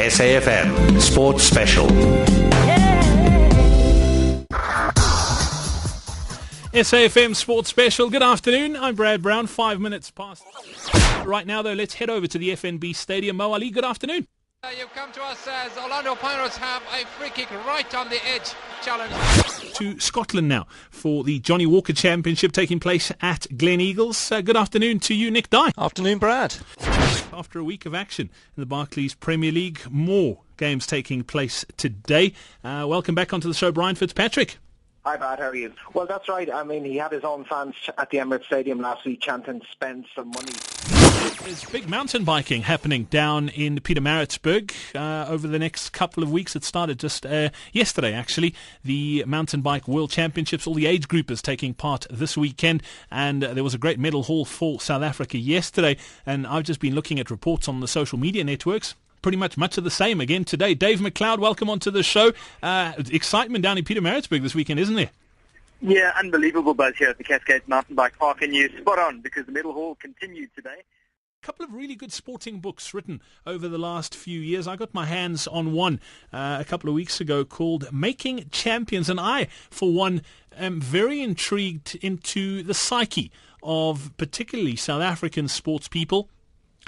SAfm Sports Special. SAfm Sports Special. Good afternoon. I'm Brad Brown. 5 minutes past. Right now, though, let's head over to the FNB Stadium. Mo Ali, good afternoon. You've come to us as Orlando Pirates have a free kick right on the edge challenge. To Scotland now for the Johnny Walker Championship taking place at Glen Eagles. Good afternoon to you, Nick Dye. Afternoon, Brad. After a week of action in the Barclays Premier League, more games taking place today. Welcome back onto the show, Brian Fitzpatrick. Hi, Brad. How are you? Well, that's right. I mean, he had his own fans at the Emirates Stadium last week chanting, "Spend some money." There's big mountain biking happening down in Pietermaritzburg over the next couple of weeks. It started just yesterday, actually. The Mountain Bike World Championships, all the age groupers taking part this weekend. And there was a great medal haul for South Africa yesterday. And I've just been looking at reports on the social media networks. Pretty much of the same again today. Dave McLeod, welcome onto the show. Excitement down in Pietermaritzburg this weekend, isn't there? Yeah, unbelievable buzz here at the Cascades Mountain Bike Park, and you're spot on because the medal haul continued today. A couple of really good sporting books written over the last few years. I got my hands on one a couple of weeks ago called Making Champions, and I, for one, am very intrigued into the psyche of particularly South African sports people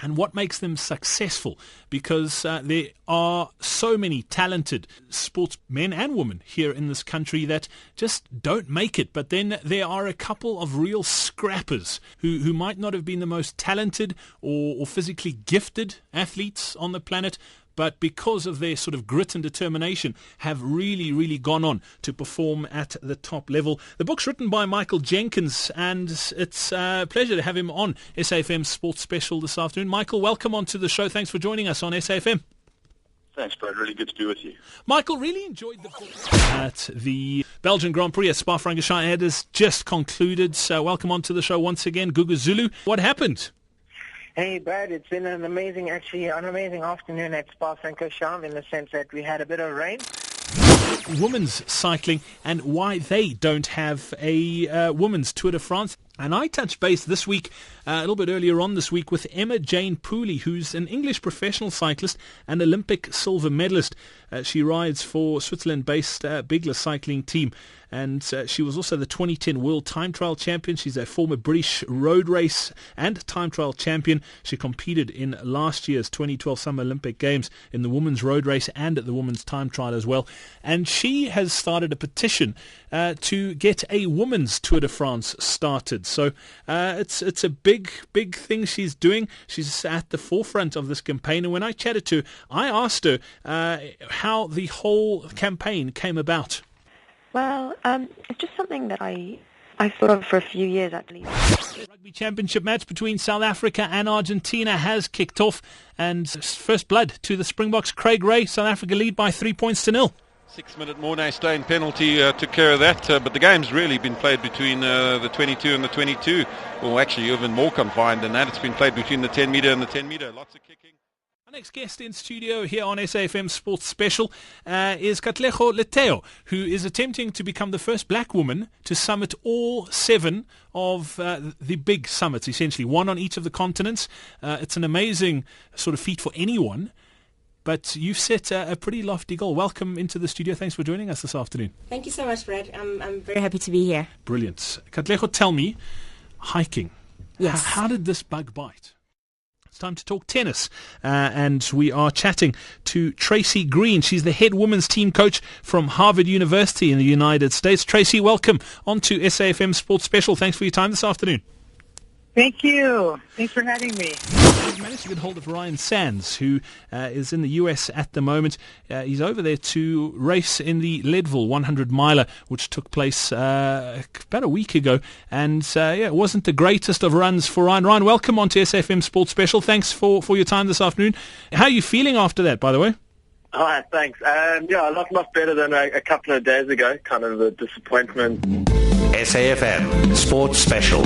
and what makes them successful, because there are so many talented sportsmen and women here in this country that just don't make it. But then there are a couple of real scrappers who might not have been the most talented or physically gifted athletes on the planet, but because of their sort of grit and determination have really, really gone on to perform at the top level. The book's written by Michael Jenkins, and it's a pleasure to have him on SAfm Sports Special this afternoon. Michael, welcome onto the show. Thanks for joining us on SAfm. Thanks, Brad. Really good to be with you. Michael, really enjoyed the book. At the Belgian Grand Prix at Spa-Francorchamps has just concluded. So welcome onto the show once again, Gugu Zulu. What happened? Hey, Brad, it's been an amazing afternoon at Spa-Francorchamps in the sense that we had a bit of rain. Women's cycling and why they don't have a women's Tour de France. And I touched base this week, a little bit earlier on this week, with Emma Jane Pooley, who's an English professional cyclist and Olympic silver medalist. She rides for Switzerland-based Bigler cycling team. And she was also the 2010 World Time Trial Champion. She's a former British road race and time trial champion. She competed in last year's 2012 Summer Olympic Games in the women's road race and at the women's time trial as well. And she has started a petition to get a women's Tour de France started. So it's a big thing she's doing. She's at the forefront of this campaign. And when I chatted to her, I asked her how the whole campaign came about. Well, it's just something that I thought of for a few years, at least. The rugby championship match between South Africa and Argentina has kicked off, and first blood to the Springboks. Craig Ray, South Africa lead by 3-0. 6-minute Mornay Steyn penalty took care of that, but the game's really been played between the 22 and the 22. Well, actually, even more confined than that. It's been played between the 10 metre and the 10 metre. Lots of kicking. Our next guest in studio here on SAfm Sports Special is Katlego Leteo, who is attempting to become the first black woman to summit all 7 of the big summits, essentially, one on each of the continents. It's an amazing sort of feat for anyone, but you've set a pretty lofty goal. Welcome into the studio. Thanks for joining us this afternoon. Thank you so much, Brad. I'm very happy to be here. Brilliant. Katlego, tell me, hiking. Yes. How did this bug bite? It's time to talk tennis, and we are chatting to Tracy Green. She's the head women's team coach from Harvard University in the United States. Tracy, welcome onto SAfm Sports Special. Thanks for your time this afternoon. Thank you. Thanks for having me. We've managed to get hold of Ryan Sands, who is in the US at the moment. He's over there to race in the Leadville 100-miler, which took place about a week ago. And it wasn't the greatest of runs for Ryan. Ryan, welcome on to SAfm Sports Special. Thanks for your time this afternoon. How are you feeling after that, by the way? Hi, thanks. A lot better than a couple of days ago. Kind of a disappointment. SAfm Sports Special.